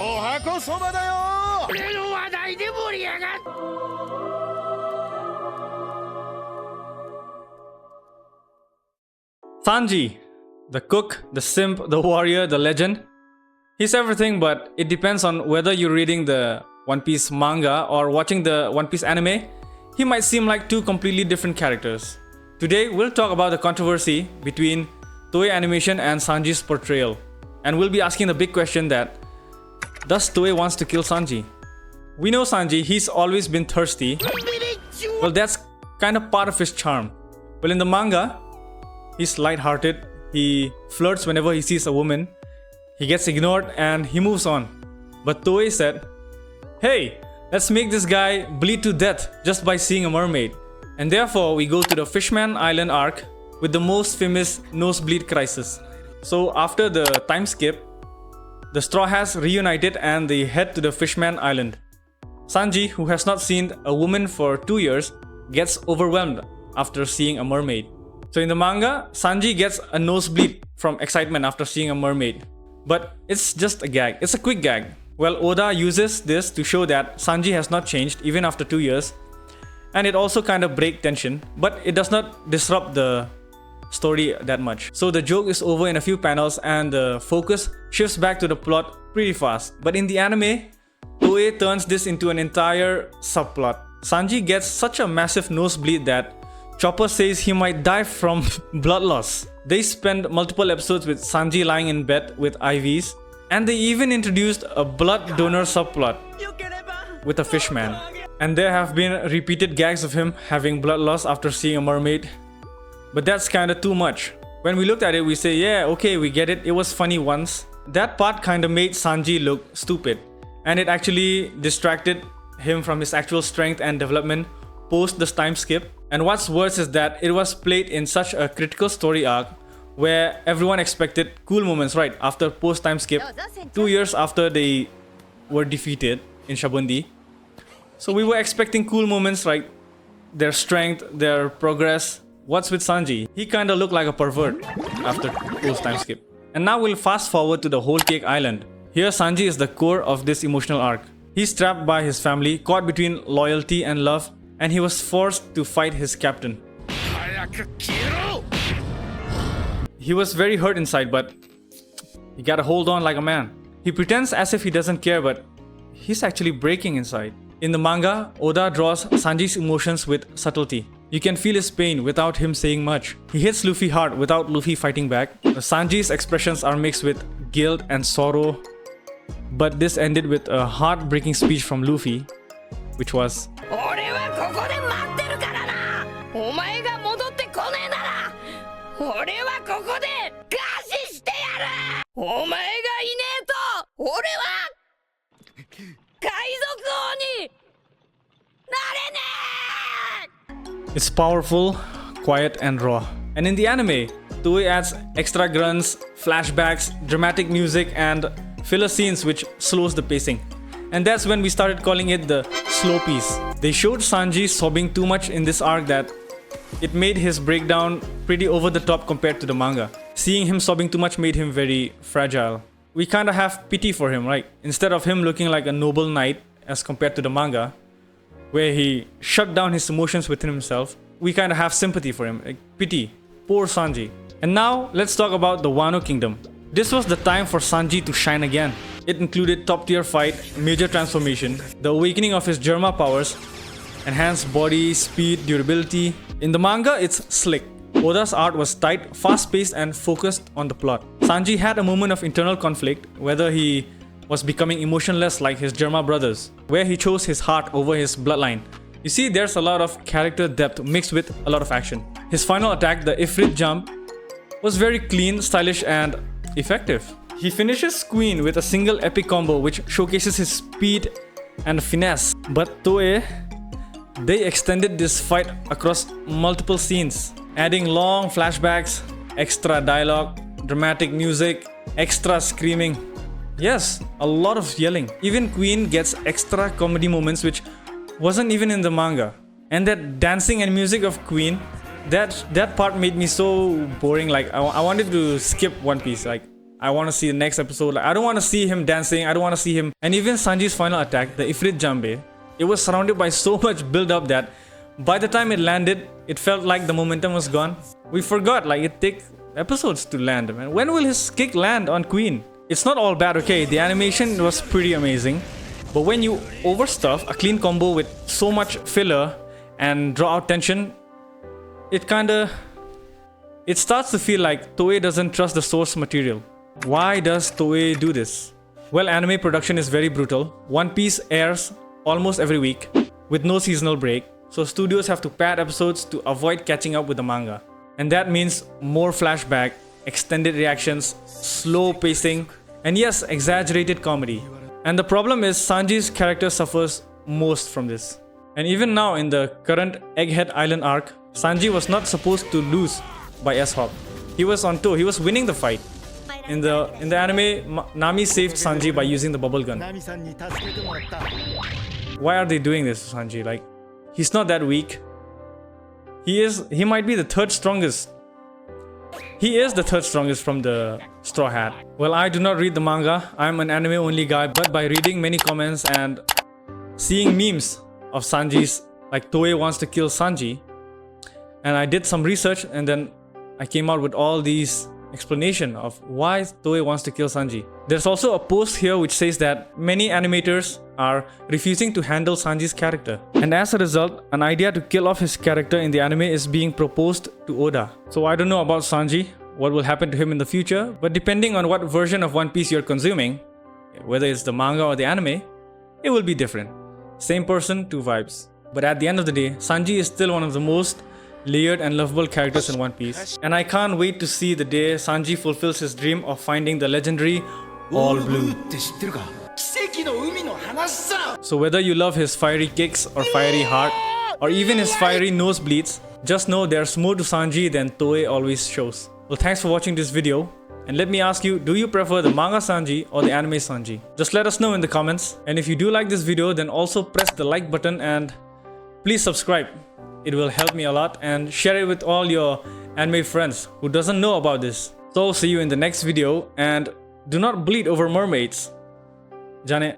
おはこそばだよ。俺の話題で盛り上がっ。Sanji, the cook, the simp, the warrior, the legend. He's everything, but it depends on whether you're reading the One Piece manga or watching the One Piece anime. He might seem like two completely different characters. Today, we'll talk about the controversy between Toei Animation and Sanji's portrayal. And we'll be asking the big question that, does Toei wants to kill Sanji? We know Sanji, he's always been thirsty. Well, that's kind of part of his charm. Well, in the manga, he's light-hearted, he flirts whenever he sees a woman, he gets ignored and he moves on. But Toei said, hey, let's make this guy bleed to death just by seeing a mermaid. And therefore, we go to the Fishman Island arc with the most famous nosebleed crisis. So after the time skip, the Straw Hats reunited and they head to the Fishman Island. Sanji, who has not seen a woman for 2 years, gets overwhelmed after seeing a mermaid. So in the manga, Sanji gets a nosebleed from excitement after seeing a mermaid. But it's just a gag, it's a quick gag. Well, Oda uses this to show that Sanji has not changed even after 2 years. And it also kind of breaks tension, but it does not disrupt the story that much. So the joke is over in a few panels and the focus shifts back to the plot pretty fast. But in the anime, Toei turns this into an entire subplot. Sanji gets such a massive nosebleed that Chopper says he might die from blood loss. They spend multiple episodes with Sanji lying in bed with IVs, and they even introduced a blood donor subplot with a fishman. And there have been repeated gags of him having blood loss after seeing a mermaid. But that's kinda too much. When we looked at it, we say, yeah, okay, we get it, it was funny once. That part kinda made Sanji look stupid, and it actually distracted him from his actual strength and development post this time skip. And what's worse is that it was played in such a critical story arc where everyone expected cool moments right after post time skip, 2 years after they were defeated in Shabundi. So we were expecting cool moments like their strength, their progress. What's with Sanji? He kinda looked like a pervert after post time skip. And now we'll fast forward to the Whole Cake Island. Here Sanji is the core of this emotional arc. He's trapped by his family, caught between loyalty and love, and he was forced to fight his captain. He was very hurt inside, but he gotta hold on like a man. He pretends as if he doesn't care, but he's actually breaking inside. In the manga, Oda draws Sanji's emotions with subtlety. You can feel his pain without him saying much. He hits Luffy hard without Luffy fighting back. Sanji's expressions are mixed with guilt and sorrow. But this ended with a heartbreaking speech from Luffy, which was, it's powerful, quiet and raw. And in the anime, Toei adds extra grunts, flashbacks, dramatic music and filler scenes which slows the pacing. And that's when we started calling it the slow piece. They showed Sanji sobbing too much in this arc that it made his breakdown pretty over the top compared to the manga. Seeing him sobbing too much made him very fragile. We kinda have pity for him, right? Instead of him looking like a noble knight as compared to the manga, where he shut down his emotions within himself, we kinda have sympathy for him, like pity. Poor Sanji. And now, let's talk about the Wano Kingdom. This was the time for Sanji to shine again. It included top tier fight, major transformation, the awakening of his Germa powers, enhanced body, speed, durability. In the manga, it's slick. Oda's art was tight, fast-paced and focused on the plot. Sanji had a moment of internal conflict, whether he was becoming emotionless like his Germa brothers, where he chose his heart over his bloodline. You see, there's a lot of character depth mixed with a lot of action. His final attack, the Ifrit jump, was very clean, stylish and effective. He finishes Queen with a single epic combo which showcases his speed and finesse. But Toei, they extended this fight across multiple scenes, adding long flashbacks, extra dialogue, dramatic music, extra screaming. Yes, a lot of yelling. Even Queen gets extra comedy moments which wasn't even in the manga. And that dancing and music of Queen, that part made me so boring. Like I wanted to skip One Piece. Like I want to see the next episode. Like, I don't want to see him dancing. I don't want to see him. And even Sanji's final attack, the Ifrit Jambe, it was surrounded by so much build-up that by the time it landed, it felt like the momentum was gone. We forgot, like, it takes episodes to land, man. When will his kick land on Queen? It's not all bad, okay? The animation was pretty amazing. But when you overstuff a clean combo with so much filler and draw out tension, it starts to feel like Toei doesn't trust the source material. Why does Toei do this? Well, anime production is very brutal. One Piece airs almost every week with no seasonal break, so studios have to pad episodes to avoid catching up with the manga. And that means more flashback, extended reactions, slow pacing, and yes, exaggerated comedy. And the problem is Sanji's character suffers most from this. And even now in the current Egghead Island arc, Sanji was not supposed to lose by S-Hop. He was on tour, he was winning the fight. In the anime, Nami saved Sanji by using the bubble gun. Why are they doing this to Sanji? Like, he's not that weak. He might be the third strongest. He is the third strongest from the Straw Hat. Well, I do not read the manga. I'm an anime only guy, but by reading many comments and seeing memes of Sanji's, like Toei wants to kill Sanji, and I did some research and then I came out with all these explanation of why Toei wants to kill Sanji. There's also a post here which says that many animators are refusing to handle Sanji's character, and as a result, an idea to kill off his character in the anime is being proposed to Oda. So I don't know about Sanji, what will happen to him in the future, but depending on what version of One Piece you're consuming, whether it's the manga or the anime, it will be different. Same person, two vibes. But at the end of the day, Sanji is still one of the most layered and lovable characters in One Piece, and I can't wait to see the day Sanji fulfills his dream of finding the legendary All Blue. So whether you love his fiery kicks or fiery heart, or even his fiery nosebleeds, just know there's more to Sanji than Toei always shows. Well, thanks for watching this video, and let me ask you, do you prefer the manga Sanji or the anime Sanji? Just let us know in the comments, and if you do like this video, then also press the like button and please subscribe. It will help me a lot, and share it with all your anime friends who doesn't know about this. So see you in the next video, and do not bleed over mermaids. Jane.